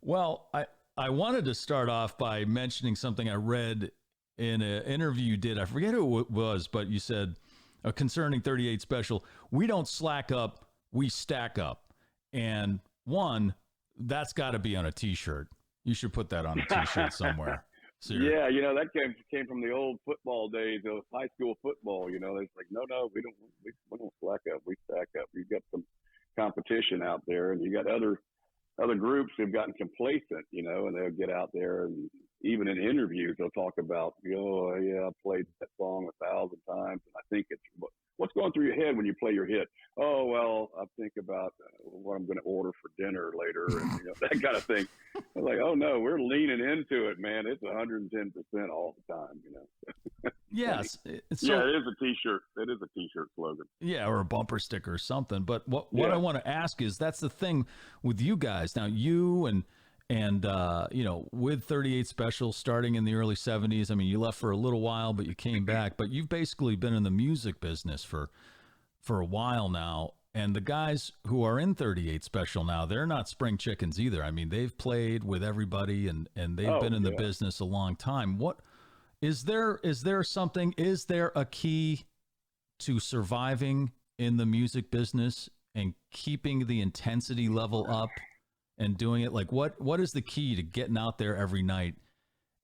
Well, I wanted to start off by mentioning something I read in an interview you did. I forget who it was, but you said concerning 38 Special, we don't slack up, we stack up. And one, that's got to be on a T-shirt. You should put that on a T-shirt somewhere. Yeah, that came from the old football days of high school football. It's like, no, we don't slack up, we stack up. You've got some competition out there, and you got other groups who've gotten complacent, and they'll get out there, and even in interviews they'll talk about, oh yeah, I played that song 1,000 times, and I think it's what's going through your head when you play your hit. Oh well, I think about what I'm going to order for dinner later, and that kind of thing. I'm like, oh no, we're leaning into it, man. It's 110% all the time. Yes. So, yeah, it is a T-shirt. It is a T-shirt slogan. Yeah, or a bumper sticker or something. But what I want to ask is, that's the thing with you guys. Now, you and with 38 Special starting in the early 70s, I mean, you left for a little while, but you came back. But you've basically been in the music business for a while now. And the guys who are in 38 Special now, they're not spring chickens either. I mean, they've played with everybody, and they've been in the business a long time. What is there a key to surviving in the music business and keeping the intensity level up and doing it? Like, what is the key to getting out there every night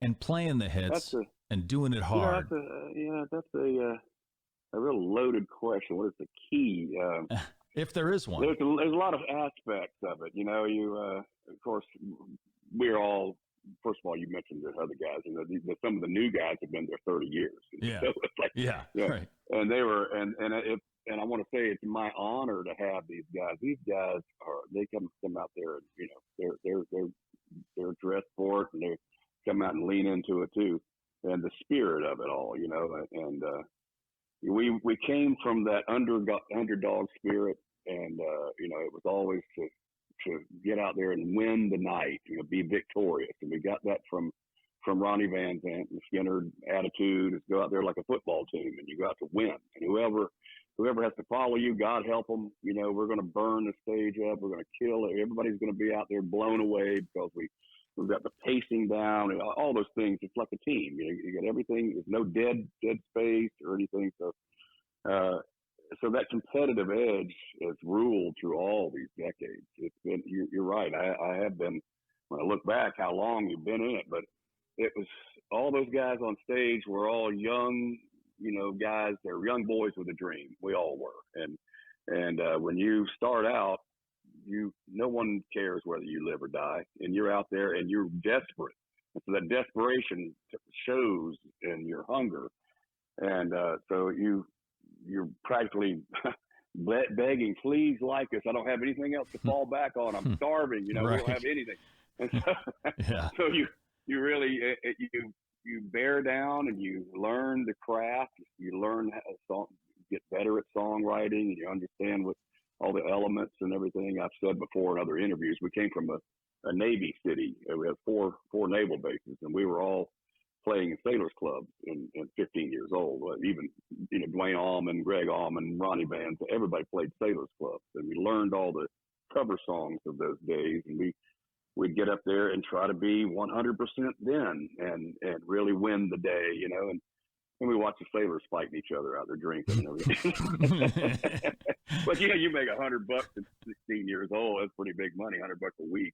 and playing the hits and doing it hard? That's a real loaded question. What is the key? If there is one. There's a lot of aspects of it. Of course, we're all, first of all, you mentioned the other guys, some of the new guys have been there 30 years. Yeah. So it's like, right. And they were, and I want to say it's my honor to have these guys. These guys they come out there, and they're dressed for it, and they come out and lean into it too, and the spirit of it all, and we came from that underdog spirit, and it was always to get out there and win the night, be victorious, and we got that from Ronnie Van Zant and Skinner attitude is go out there like a football team, and you go out to win, and whoever has to follow you, God help them. We're going to burn the stage up. We're going to kill it. Everybody's going to be out there blown away because we've got the pacing down and all those things. It's like a team. You got everything. There's no dead space or anything. So that competitive edge has ruled through all these decades. It's been, you're right. I have been, when I look back how long you've been in it, but it was all those guys on stage were all young, guys. They're young boys with a dream. We all were. And when you start out, no one cares whether you live or die, and you're out there and you're desperate. And so that desperation shows in your hunger. And so you're practically begging, please like us. I don't have anything else to fall back on. I'm starving, Right. We don't have anything. And so, so you really, you bear down and you learn the craft. You learn how to get better at songwriting, and you understand what all the elements and everything. I've said before in other interviews, we came from a Navy city. We had four naval bases, and we were all playing in sailors clubs in 15 years old. Even Dwayne Allman, Greg Allman, Ronnie Van, everybody played sailors clubs, and we learned all the cover songs of those days, and we'd get up there and try to be 100% then and really win the day, and we watch the sailors fighting each other out there drinking and everything. But you make $100 at 16 years old. That's pretty big money, $100 a week,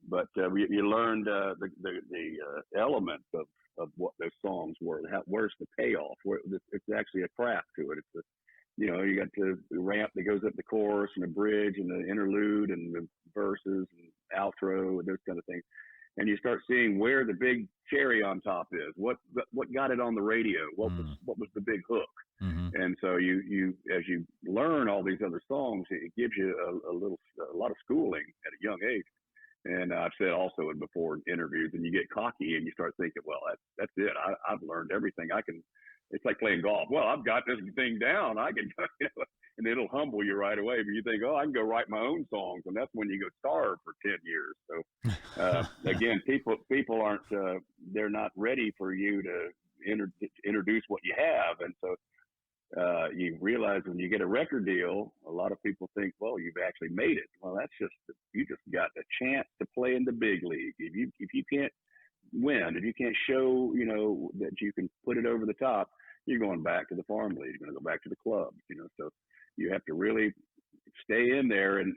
But you learned the elements of what those songs were. Where's the payoff? It's actually a craft to it. It's you got the ramp that goes up the chorus and the bridge and the interlude and the verses and outro and those kind of things. And you start seeing where the big cherry on top is. What got it on the radio? What was the big hook? Mm-hmm. And so you as you learn all these other songs, it gives you a lot of schooling at a young age. And I've said also in before interviews, and you get cocky and you start thinking, well, that's it. I've learned everything I can. It's like playing golf. Well, I've got this thing down. I can, and it'll humble you right away. But you think, oh, I can go write my own songs, and that's when you go starve for 10 years. So again, people aren't. They're not ready for you to introduce what you have, and so you realize when you get a record deal, a lot of people think, well, you've actually made it. Well, that's just, you just got a chance to play in the big league. If you can't win, if you can't show, that you can put it over the top, you're going back to the farm league. You're going to go back to the club, so you have to really stay in there and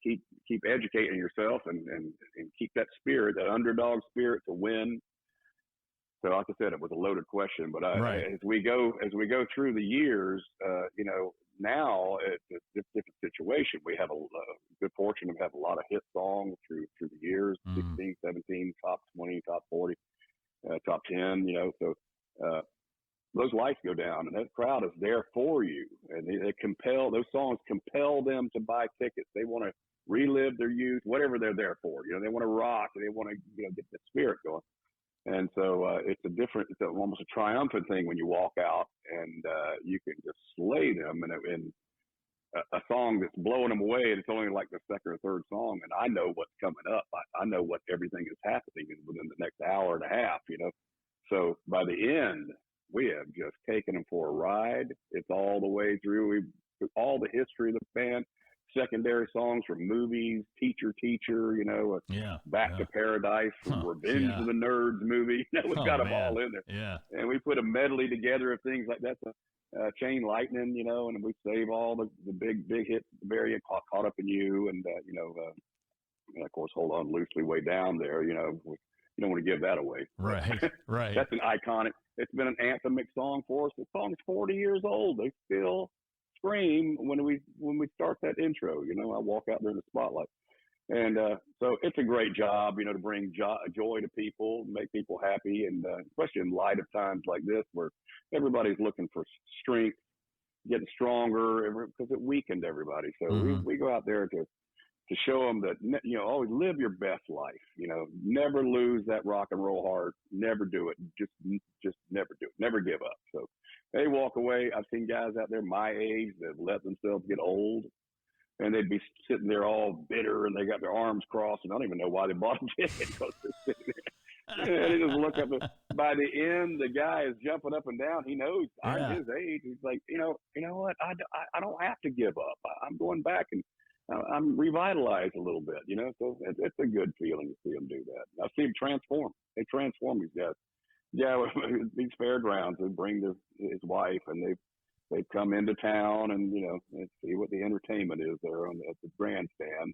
keep educating yourself and keep that spirit, that underdog spirit to win. So, like I said, it was a loaded question, but as we go through the years, now it's a different situation. We have a good fortune to have a lot of hit songs through the years, 16, 17, top 20, top 40, top 10. So those lights go down, and that crowd is there for you, and those songs compel them to buy tickets. They want to relive their youth, whatever they're there for. They want to rock, they want to get the spirit going. And so it's almost a triumphant thing when you walk out and you can just slay them in a song that's blowing them away. And it's only like the second or third song, and I know what's coming up. I know what everything is happening within the next hour and a half. So by the end, we have just taken them for a ride. It's all the way through. All the history of the band. Secondary songs from movies, Teacher, Back to Paradise, from Revenge of the Nerds movie. We've got them all in there. Yeah. And we put a medley together of things like that. Chain Lightning, and we save all the big hits, Very Caught Up in You, and and of course, Hold On Loosely way down there. You don't want to give that away. Right. That's an iconic. It's been an anthemic song for us. The song's 40 years old. They still scream when we start that intro. I walk out there in the spotlight, and so it's a great job, to bring joy to people, make people happy, and especially in light of times like this where everybody's looking for strength, getting stronger, because it weakened everybody. So we go out there to show them that always live your best life. Never lose that rock and roll heart. Never do it. Just never do it. Never give up. So they walk away. I've seen guys out there my age that let themselves get old, and they'd be sitting there all bitter, and they got their arms crossed, and I don't even know why they bought a ticket, because they're sitting there. And they just look up. By the end, the guy is jumping up and down. He knows I'm his age. He's like, you know what? I don't have to give up. I'm going back, and I'm revitalized a little bit. So it's a good feeling to see them do that. I see them transform. They transform these guys. Yeah, these fairgrounds, they bring his wife, and they've come into town, and see what the entertainment is there at the grandstand.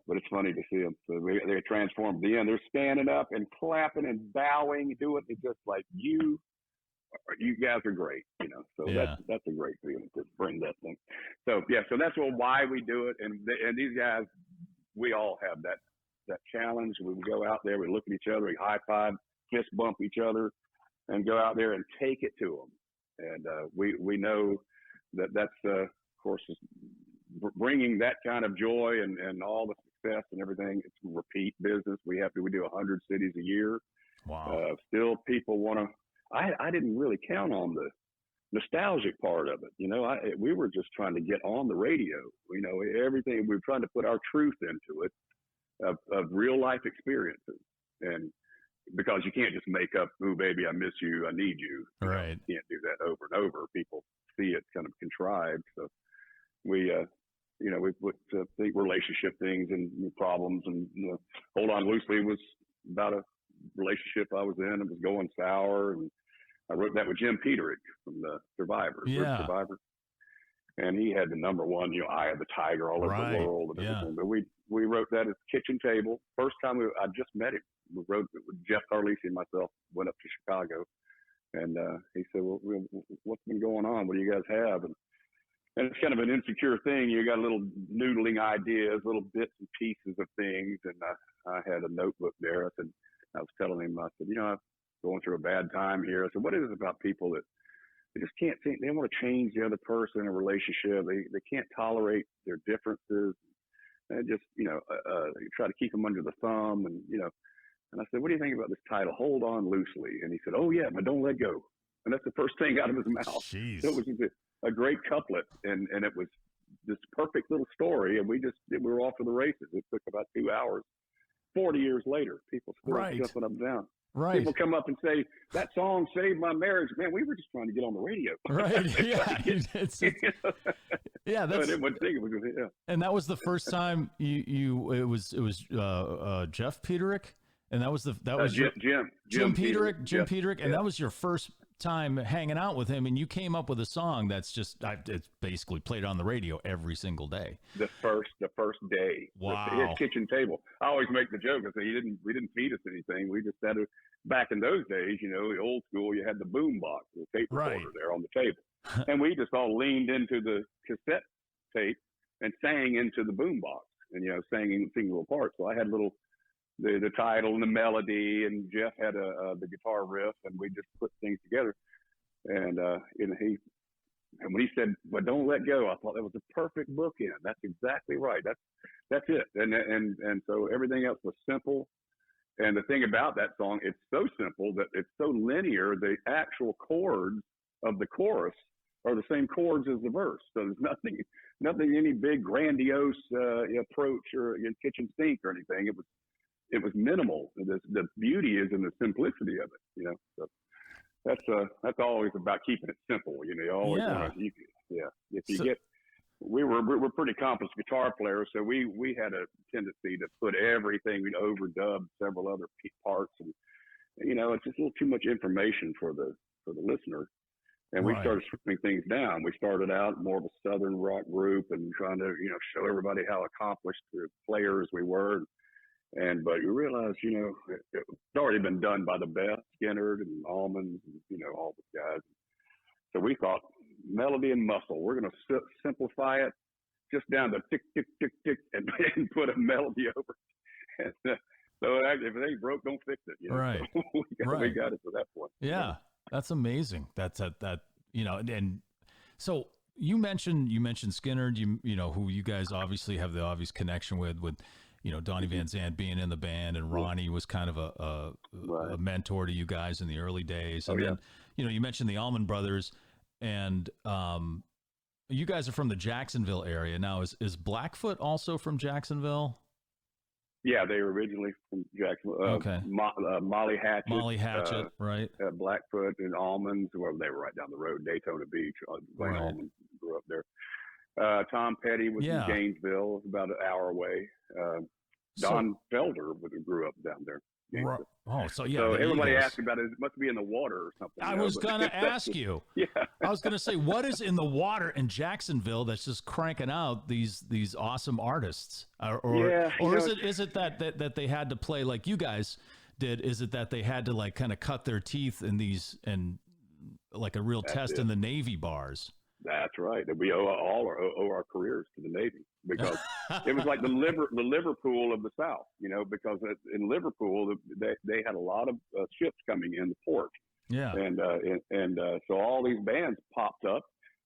But it's funny to see them. So they transform. At the end, they're standing up and clapping and bowing, doing it just like you guys are great. So that's a great feeling to bring that thing. So so that's why we do it, and these guys, we all have that challenge. We go out there, we look at each other, we high five, fist bump each other, and go out there and take it to them. And we know that's of course bringing that kind of joy and all the success and everything. It's repeat business. We do 100 cities a year. Wow. Still, people want to. I didn't really count on the nostalgic part of it. We were just trying to get on the radio. Everything, we were trying to put our truth into it of real life experiences. And because you can't just make up, "Ooh, baby, I miss you, I need you." Right. You can't do that over and over. People see it kind of contrived. So we put the relationship things and problems, and Hold On Loosely was about a relationship I was in. It was going sour, and I wrote that with Jim Peterick from the Survivors. Survivor. And he had the number one, Eye of the Tiger all over the world and everything. But we wrote that at the kitchen table. First time I just met him. We wrote it with Jeff Carlisi and myself, went up to Chicago. And he said, well, what's been going on? What do you guys have? And it's kind of an insecure thing. You got a little noodling ideas, little bits and pieces of things. And I had a notebook there. I was telling him, I said, I'm going through a bad time here. I said, what is it about people that they just can't think, they want to change the other person in a relationship. They can't tolerate their differences. And just, try to keep them under the thumb. And I said, what do you think about this title, Hold On Loosely? And he said, oh yeah, but don't let go. And that's the first thing out of his mouth. Jeez. So it was just a great couplet. And it was this perfect little story. And we were off to the races. It took about 2 hours. 40 years later, people still jumping up and down. Right. People come up and say, that song saved my marriage. Man, we were just trying to get on the radio. Right. Yeah. Yeah. I That's, didn't want to think it was, yeah. and that was the first time it was Jeff Peterick. And that was Jim Peterick. And that was your first time hanging out with him. And you came up with a song that's it's basically played on the radio every single day. The first day. Wow. His kitchen table. I always make the joke. I say, we didn't feed us anything. We just had back in those days, the old school, you had the boom box, the tape recorder there on the table. And we just all leaned into the cassette tape and sang into the boom box and, sang in single parts. So I had the title and the melody, and Jeff had the guitar riff, and we just put things together. And when he said, "But don't let go," I thought that was the perfect bookend. That's exactly right. That's it. And so everything else was simple. And the thing about that song, it's so simple that it's so linear. The actual chords of the chorus are the same chords as the verse. So there's nothing any big grandiose approach or kitchen sink or anything. It was minimal. The beauty is in the simplicity of it, So that's always about keeping it simple. You always want to, we're pretty accomplished guitar players, so we had a tendency to put everything. We'd overdub several other parts, and it's just a little too much information for the listener. And we started stripping things down. We started out more of a Southern rock group and trying to show everybody how accomplished players we were. But you realize, it's already been done by the best, Skinner and Almonds, and, all the guys. So we thought melody and muscle. We're going to simplify it just down to tick, tick, tick, tick, and put a melody over it. So if it ain't broke, don't fix it. Right. So we got it to that point. Yeah, that's amazing. That's that. And so you mentioned Skinner. Who you guys obviously have the obvious connection with. Donnie Van Zandt being in the band, and Ronnie was kind of a mentor to you guys in the early days. And then, you mentioned the Allman Brothers, and you guys are from the Jacksonville area. Now, is Blackfoot also from Jacksonville? Yeah, they were originally from Jacksonville. Okay. Molly Hatchet. Right. Blackfoot and Almonds, well, they were right down the road, Daytona Beach. Wayne Allman grew up there. Tom Petty was in Gainesville, about an hour away. Don Felder grew up down there. Oh, so everybody asked about it. It must be in the water or something. I was going to ask you. Yeah. I was going to say, what is in the water in Jacksonville that's just cranking out these awesome artists? Is it that they had to play like you guys did? Is it that they had to like kind of cut their teeth in these and like a real test in the Navy bars? That's right. We owe our careers to the Navy, because it was like the Liverpool of the South, because in Liverpool they had a lot of ships coming in the port. Yeah. And so all these bands popped up,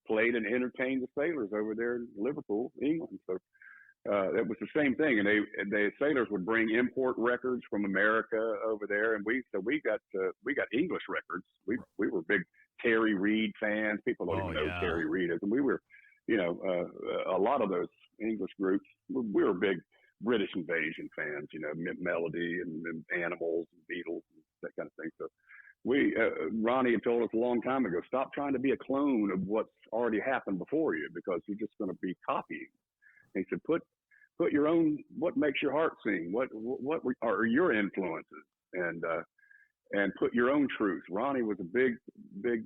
played and entertained the sailors over there in Liverpool, England. So it was the same thing, and the sailors would bring import records from America over there, and we got English records. We were big Terry Reid fans. People don't even know Terry Reid is, and we were, a lot of those English groups. We were big British Invasion fans, Melody and Animals and Beatles and that kind of thing. So Ronnie had told us a long time ago, stop trying to be a clone of what's already happened before you, because you're just going to be copying. And he said, put your own, what makes your heart sing? What are your influences? And put your own truth. Ronnie was a big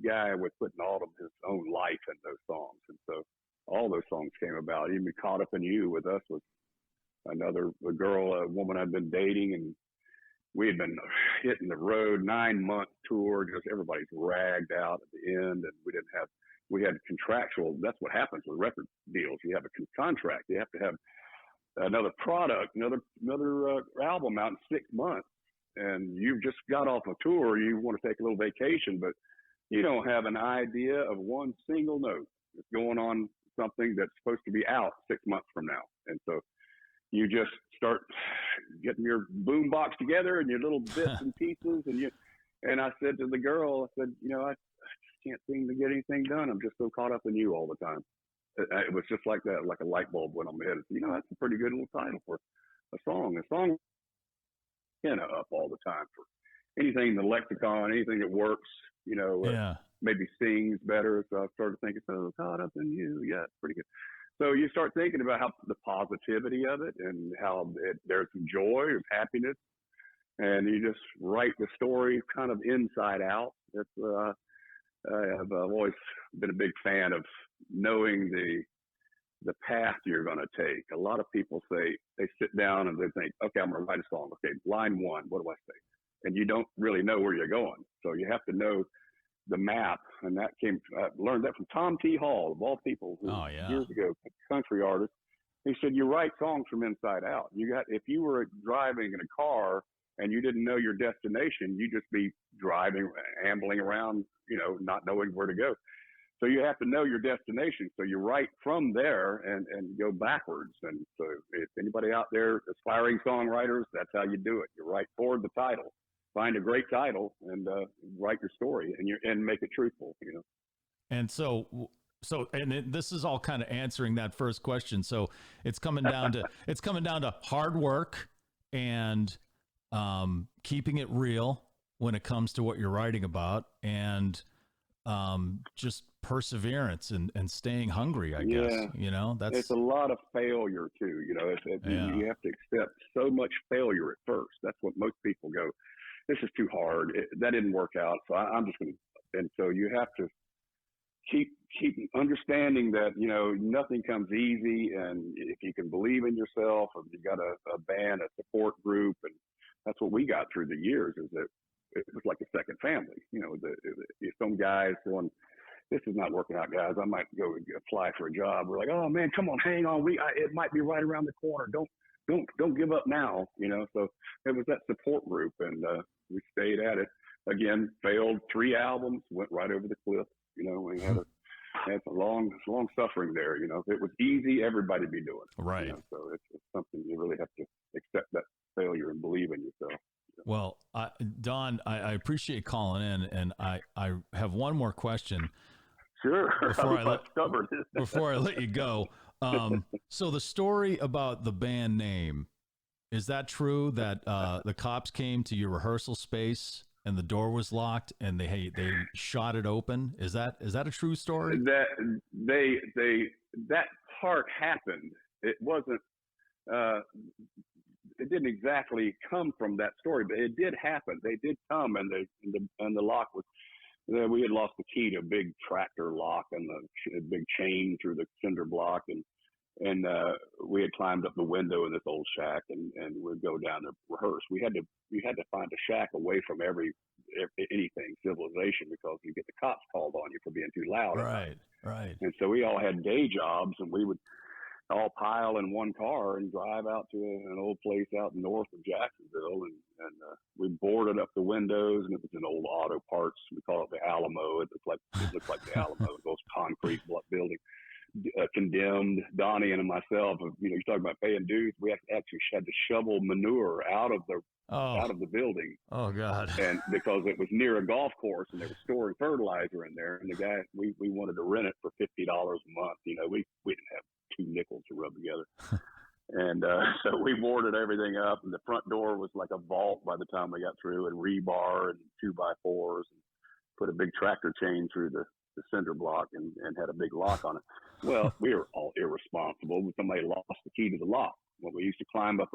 guy with putting all of his own life in those songs. And so all those songs came about. Even Caught Up in You with us was a woman I'd been dating, and we had been hitting the road, 9-month tour, just everybody's ragged out at the end. And we had contractual, that's what happens with record deals. You have a contract. You have to have another product, another album out in 6 months. And you've just got off a tour, you want to take a little vacation, but you don't have an idea of one single note that's going on something that's supposed to be out 6 months from now. And so you just start getting your boom box together and your little bits and pieces. And I said to the girl, I just can't seem to get anything done. I'm just so caught up in you all the time. It was just like that, like a light bulb went on my head. That's a pretty good little title for a song. A song up all the time for anything in the lexicon, anything that works, Yeah. maybe sings better. So I started thinking, so caught up in you. Yeah, it's pretty good. So you start thinking about how the positivity of it and how there's some joy and happiness, and you just write the story kind of inside out. I've always been a big fan of knowing the path you're going to take. A lot of people say they sit down and they think, okay, I'm going to write a song. Okay, line one, what do I say? And you don't really know where you're going. So you have to know the map. And I learned that from Tom T. Hall, of all people, years ago, country artist. He said, you write songs from inside out. If you were driving in a car and you didn't know your destination, you'd just be driving, ambling around, not knowing where to go. So you have to know your destination. So you write from there and go backwards. And so if anybody out there, aspiring songwriters, that's how you do it. You write toward the title, find a great title, and write your story and make it truthful. And this is all kind of answering that first question. So it's coming down to hard work and keeping it real when it comes to what you're writing about, and just perseverance and staying hungry, I guess. That's it's a lot of failure too. You have to accept so much failure at first. That's what most people go, this is too hard. That didn't work out. So I'm just going to, and so you have to keep understanding that, nothing comes easy. And if you can believe in yourself, or you got a band, a support group, and that's what we got through the years, is that it was like a second family. Some guys going, this is not working out, guys. I might go apply for a job. We're like, oh man, come on, hang on. It might be right around the corner. Don't give up now. So it was that support group, and we stayed at it. Again, failed 3 albums, went right over the cliff. We had a long suffering there. If it was easy, everybody'd be doing it. Right. So it's something you really have to accept that failure and believe in yourself. Well, Don, I appreciate calling in, and I have one more question. Sure. Before I let you go. So the story about the band name, is that true that the cops came to your rehearsal space and the door was locked and they shot it open? Is that a true story? That part happened. It wasn't it didn't exactly come from that story, but it did happen. They did come, and the lock was. We had lost the key to a big tractor lock and a big chain through the cinder block, and we had climbed up the window in this old shack, and we'd go down to rehearse. We had to find a shack away from anything civilization, because you get the cops called on you for being too loud. Right. And so we all had day jobs, and we would all pile in one car and drive out to an old place out north of Jacksonville, and we boarded up the windows, and it was an old auto parts. We call it the Alamo. It looked like the Alamo, those concrete building. Condemned. Donnie and myself, you're talking about paying dues. We actually had to shovel manure out of the building. Oh God! And because it was near a golf course, and they were storing fertilizer in there, and the guy we wanted to rent it for $50 a month. We didn't have 2 nickels to rub together. And so we boarded everything up, and the front door was like a vault by the time we got through, and rebar and 2x4s, and put a big tractor chain through the cinder block and had a big lock on it. Well, we were all irresponsible. Somebody lost the key to the lock. Well, we used to climb up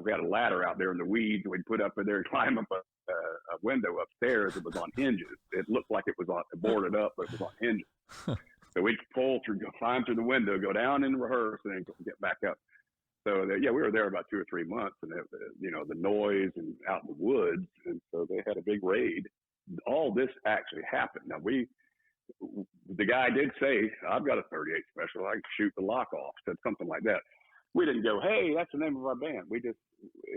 we had a ladder out there in the weeds. We'd put up in there and climb up a window upstairs. It was on hinges. It looked like it was boarded up, but it was on hinges. So we'd climb through the window, go down and rehearse, and then get back up. So we were there about 2 or 3 months, and the noise and out in the woods, and so they had a big raid. All this actually happened. Now the guy did say, "I've got a 38 special. I can shoot the lock off," said something like that. We didn't go, "Hey, that's the name of our band." It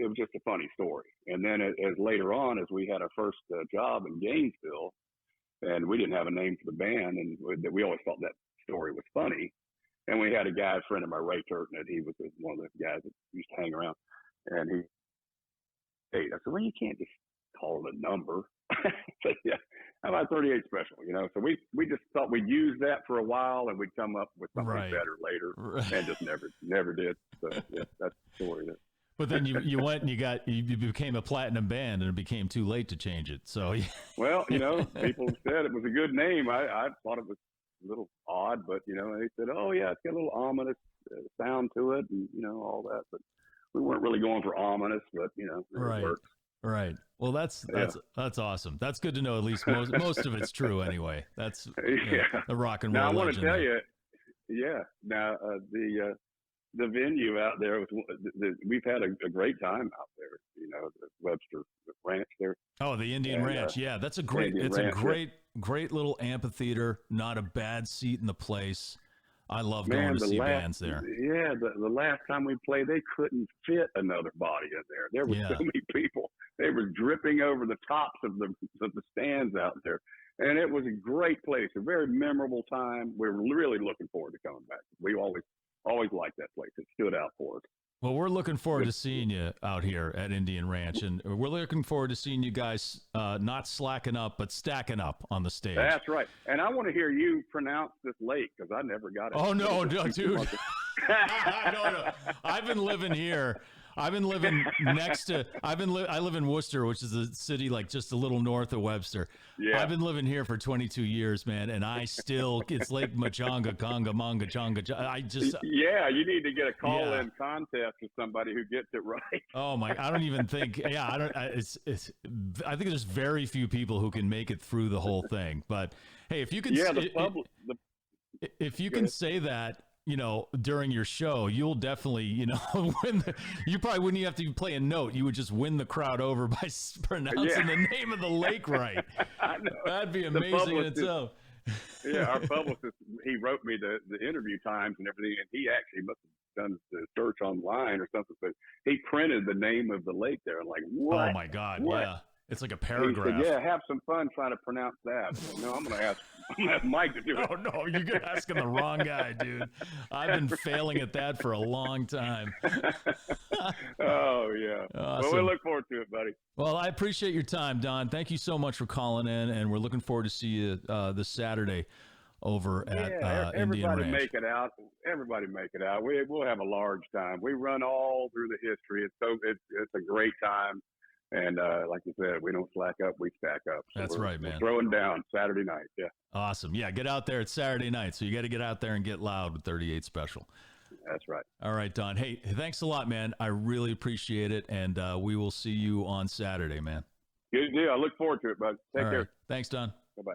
was just a funny story. And then as later on, as we had our first job in Gainesville, and we didn't have a name for the band, and we always thought that story was funny. And we had a friend of mine, Ray Turton, and he was one of the guys that used to hang around. And I said, "Well, you can't just call it a number." So, yeah, how about 38 special? So we just thought we'd use that for a while, and we'd come up with something better later, and just never did. So yeah, that's the story. But then you went and you became a platinum band, and it became too late to change it. So Well, people said it was a good name. I thought it was a little odd, but they said, "Oh yeah, it's got a little ominous sound to it," and all that. But we weren't really going for ominous, but it right, worked. right. Well, that's awesome. That's good to know. At least most of it's true anyway. That's the rock and roll. Now I want to legend tell there. you, Now the venue out there was we've had a great time out there. The Webster Ranch there. Oh, the Indian Ranch. Yeah, that's a great. Indian It's Ranch, a great little amphitheater. Not a bad seat in the place. I love going to see bands there. Yeah, the last time we played, they couldn't fit another body in there. There were so many people. They were dripping over the tops of the stands out there. And it was a great place, a very memorable time. We're really looking forward to coming back. We always liked that place. It stood out for us. Well, we're looking forward to seeing you out here at Indian Ranch, and we're looking forward to seeing you guys not slacking up, but stacking up on the stage. That's right. And I want to hear you pronounce this lake because I never got it. Oh, no, dude. No. I've been living here. I've been living next to. I live in Worcester, which is a city like just a little north of Webster. Yeah. I've been living here for 22 years, man, and I still it's Lake Machanga, Conga, Manga, Changa. You need to get a call-in contest with somebody who gets it right. Oh my! I don't even think. Yeah, I don't. I think there's very few people who can make it through the whole thing. But hey, if you can, if you can say that, during your show, you'll definitely, win. You probably wouldn't even have to play a note. You would just win the crowd over by pronouncing the name of the lake right. I know. That'd be amazing in itself. Yeah, our publicist, he wrote me the interview times and everything, and he actually must have done the search online or something. But he printed the name of the lake there. I'm like, what? Oh my God! What? Yeah. It's like a paragraph. He said, have some fun trying to pronounce that. No, I'm going to ask Mike to do it. Oh, no, you're asking the wrong guy, dude. I've been failing at that for a long time. Oh, yeah. Awesome. Well, we look forward to it, buddy. Well, I appreciate your time, Don. Thank you so much for calling in, and we're looking forward to see you this Saturday over at Indian Ranch. Everybody make it out. Everybody make it out. We'll have a large time. We run all through the history. It's a great time. And like you said, we don't slack up, we stack up. So that's right, man. We're throwing down Saturday night, yeah. Awesome. Yeah, get out there. It's Saturday night, so you got to get out there and get loud with 38 Special. That's right. All right, Don. Hey, thanks a lot, man. I really appreciate it, and we will see you on Saturday, man. Good deal. I look forward to it, bud. Take care. Thanks, Don. Bye-bye.